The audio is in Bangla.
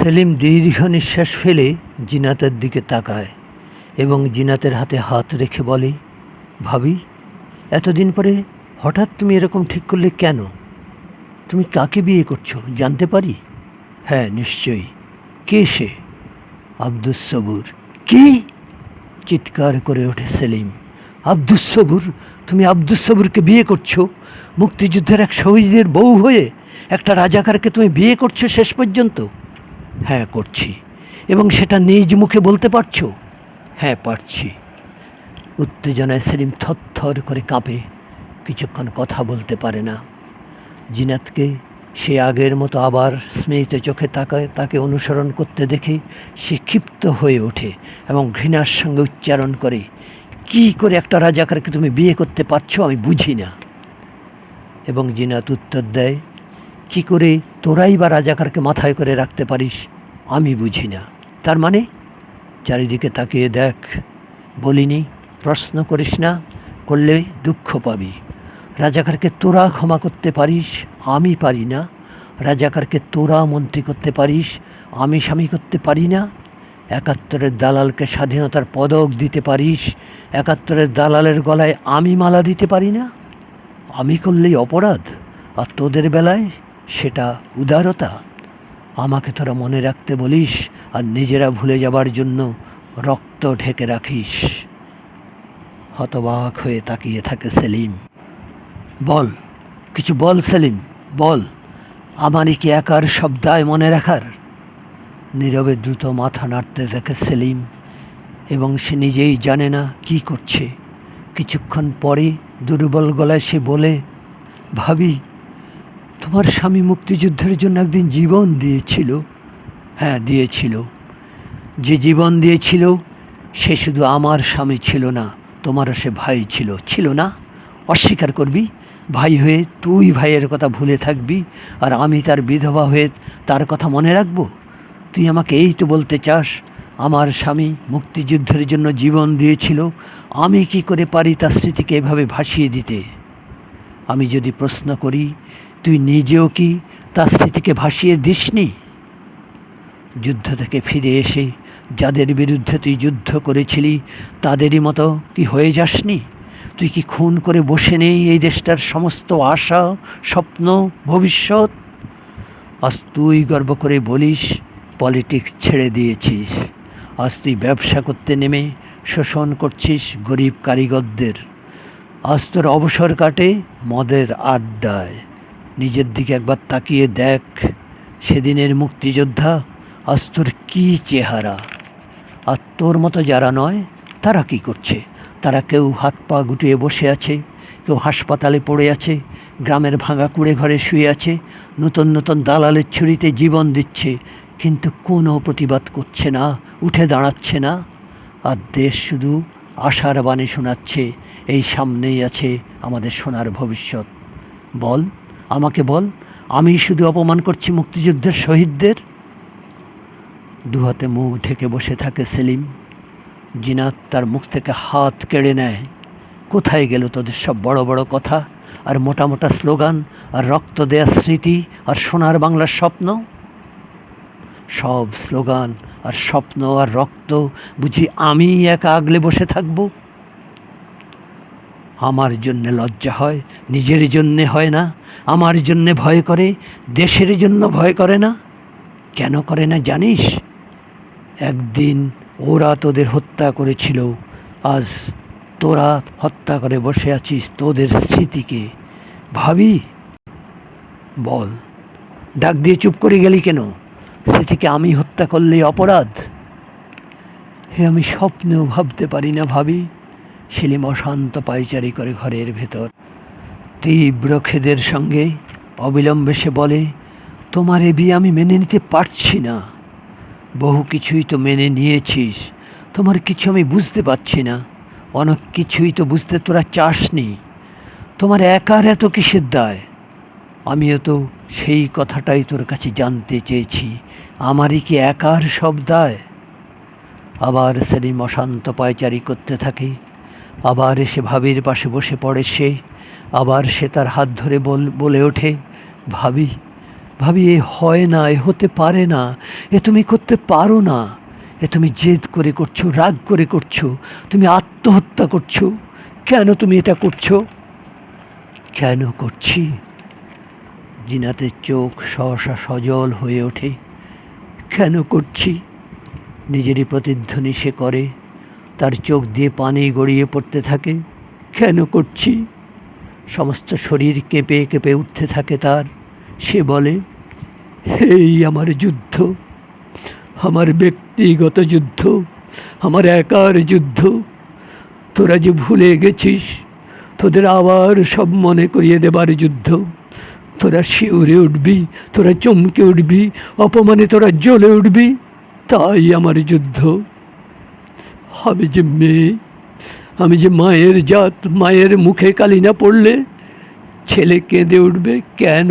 সেলিম দীর্ঘ নিঃশ্বাস ফেলে জিনাতের দিকে তাকায় এবং জিনাতের হাতে হাত রেখে বলে, ভাবি, এতদিন পরে হঠাৎ তুমি এরকম ঠিক করলে কেন? তুমি কাকে বিয়ে করছো জানতে পারি? হ্যাঁ, নিশ্চয়ই। কে সে? আব্দুস সবুর। কি? চিৎকার করে ওঠে সেলিম। আব্দুস সবুর? তুমি আব্দুস সবুরকে বিয়ে করছো? মুক্তিযুদ্ধের এক শহীদের বউ হয়ে একটা রাজাকারকে তুমি বিয়ে করছো শেষ পর্যন্ত? হ্যাঁ, করছি। এবং সেটা নিজ মুখে বলতে পারছো? হ্যাঁ, পারছি। উত্তেজনায় সেলিম থরথর করে কাঁপে, কিছুক্ষণ কথা বলতে পারে না। জিনাতকে সে আগের মতো আবার স্মিত চোখে তাকায়, তাকে অনুসরণ করতে দেখে সে ক্ষিপ্ত হয়ে ওঠে এবং ঘৃণার সঙ্গে উচ্চারণ করে, কি করে একটা রাজাকারকে তুমি বিয়ে করতে পারছো আমি বুঝি না। এবং জিনাত উত্তর দেয়, কি করে তোরাই বা রাজাকারকে মাথায় করে রাখতে পারিস আমি বুঝি না। তার মানে? চারিদিকে তাকিয়ে দেখ। বলিনি প্রশ্ন করিস না, করলে দুঃখ পাবি। রাজাকারকে তোরা ক্ষমা করতে পারিস, আমি পারি না। রাজাকারকে তোরা মন্ত্রী করতে পারিস, আমি স্বামী করতে পারি না। ৭১-এর দালালকে স্বাধীনতার পদক দিতে পারিস, ৭১-এর দালালের গলায় আমি মালা দিতে পারি না। আমি করলেই অপরাধ, আর তোদের বেলায় সেটা উদারতা। আমাকে তোরা মনে রাখতে বলিস আর নিজেরা ভুলে যাবার জন্য রক্ত ঢেকে রাখিস। হতবাক হয়ে তাকিয়ে থাকে সেলিম। বল, কিছু বল সেলিম, বল। আমারই কি একার সব দায় মনে রাখার? নীরবে দ্রুত মাথা নাড়তে দেখে সেলিম, এবং সে নিজেই জানে না কি করছে। কিছুক্ষণ পরে দুর্বল গলায় সে বলে, ভাবি, তোমার স্বামী মুক্তিযুদ্ধের জন্য একদিন জীবন দিয়েছিল। হ্যাঁ, দিয়েছিল। যে জীবন দিয়েছিল সে শুধু আমার স্বামী ছিল না, তোমারও সে ভাই ছিল, ছিল না? অস্বীকার করবি? ভাই হয়ে তুই ভাইয়ের কথা ভুলে থাকবি আর আমি তার বিধবা হয়ে তার কথা মনে রাখব? তুই আমাকে এই তো বলতে চাস আমার স্বামী মুক্তিযুদ্ধের জন্য জীবন দিয়েছিল, আমি কি করে পারি তার স্মৃতিকে এভাবে ভাসিয়ে দিতে? আমি যদি প্রশ্ন করি, তুই নিজেও কি তার স্মৃতিকে ভাসিয়ে দিসনি? যুদ্ধ থেকে ফিরে এসে যাদের বিরুদ্ধে তুই যুদ্ধ করেছিলি তাদেরই মতো কি হয়ে যাসনি? তুই কি খুন করে বসে নেই এই দেশটার সমস্ত আশা, স্বপ্ন, ভবিষ্যৎ? আজ তুই গর্ব করে বলিস পলিটিক্স ছেড়ে দিয়েছিস। আজ তুই ব্যবসা করতে নেমে শোষণ করছিস গরিব কারিগরদের। আজ তোর অবসর কাটে মদের আড্ডায়। নিজের দিকে একবার তাকিয়ে দেখ। সেদিনের মুক্তিযোদ্ধা আজ তোর কী চেহারা! আর তোর মতো যারা নয় তারা কি করছে? তারা কেউ হাত পা গুটিয়ে বসে আছে, কেউ হাসপাতালে পড়ে আছে, গ্রামের ভাঙা কুড়ে ঘরে শুয়ে আছে, নতুন নতুন দালালের ছুরিতে জীবন দিচ্ছে, কিন্তু কোনো প্রতিবাদ করছে না, উঠে দাঁড়াচ্ছে না। আর দেশ শুধু আশার বাণী শোনাচ্ছে, এই সামনেই আছে আমাদের সোনার ভবিষ্যৎ। বল, আমাকে বল, আমি শুধু অপমান করছি মুক্তিযুদ্ধের শহীদদের? দুহাতে মুখ ঢেকে বসে থাকে সেলিম। জিনাত তার মুখ থেকে হাত কেড়ে নেয়। কোথায় গেল তোদের সব বড় বড় কথা আর মোটা মোটা স্লোগান আর রক্ত দেয়া স্মৃতি আর সোনার বাংলার স্বপ্ন? সব স্লোগান আর স্বপ্ন আর রক্ত বুঝি আমি একা আগলে বসে থাকব? আমার জন্যে লজ্জা হয়, নিজের জন্যে হয় না। আমার জন্যে ভয় করে, দেশের জন্য ভয় করে না। কেন করে না জানিস? একদিন ওরা তোদের হত্যা করেছিল, আজ তোরা হত্যা করে বসে আছিস তোদের স্মৃতিকে। ভাবি, বল, ডাক দিয়ে চুপ করে গেলি কেন? স্মৃতিকে আমি হত্যা করলেই অপরাধ? হে, আমি স্বপ্নেও ভাবতে পারি না ভাবি। সেলিম অশান্ত পায়চারি করে ঘরের ভেতর। তীব্র খেদের সঙ্গে অবিলম্বে সে বলে, তোমার এ বিয়ে আমি মেনে নিতে পারছি না। বহু কিছুই তো মেনে নিয়েছিস, তোমার কিছু আমি বুঝতে পারছি না। অনেক কিছুই তো বুঝতে তোরা চাসনি। তোমার একার এত কিসের দায়? আমিও তো সেই কথাটাই তোর কাছে জানতে চেয়েছি, আমারই কি একার সব দায়? আবার সেলিম অশান্ত পায়চারি করতে থাকে। আবার এসে ভাবির পাশে বসে পড়ে সে। আবার সে তার হাত ধরে বলে ওঠে, ভাবি, ভাবি এ হয় না, এ হতে পারে না, এ তুমি করতে পারো না, এ তুমি জেদ করে করছো, রাগ করে করছো, তুমি আত্মহত্যা করছো। কেন তুমি এটা করছো? কেন করছি? জিনাতের চোখ সহসা সজল হয়ে ওঠে। কেন করছি? নিজেরই প্রতিধ্বনি সে করে, তার চোখ দিয়ে পানি গড়িয়ে পড়তে থাকে। কেন করছি? সমস্ত শরীর কেঁপে কেঁপে উঠতে থাকে তার। সে বলে, এই আমার যুদ্ধ, আমার ব্যক্তিগত যুদ্ধ, আমার একার যুদ্ধ। তোরা যে ভুলে গেছিস, তোদের আবার সব মনে করিয়ে দেবার যুদ্ধ। তোরা শিউরে উঠবি, তোরা চমকে উঠবি, অপমানে তোরা জ্বলে উঠবি। তাই আমার যুদ্ধ। আমি যে মেয়ে, আমি যে মায়ের জাত, মায়ের মুখে কালি না পড়লে ছেলে কেঁদে উঠবে কেন?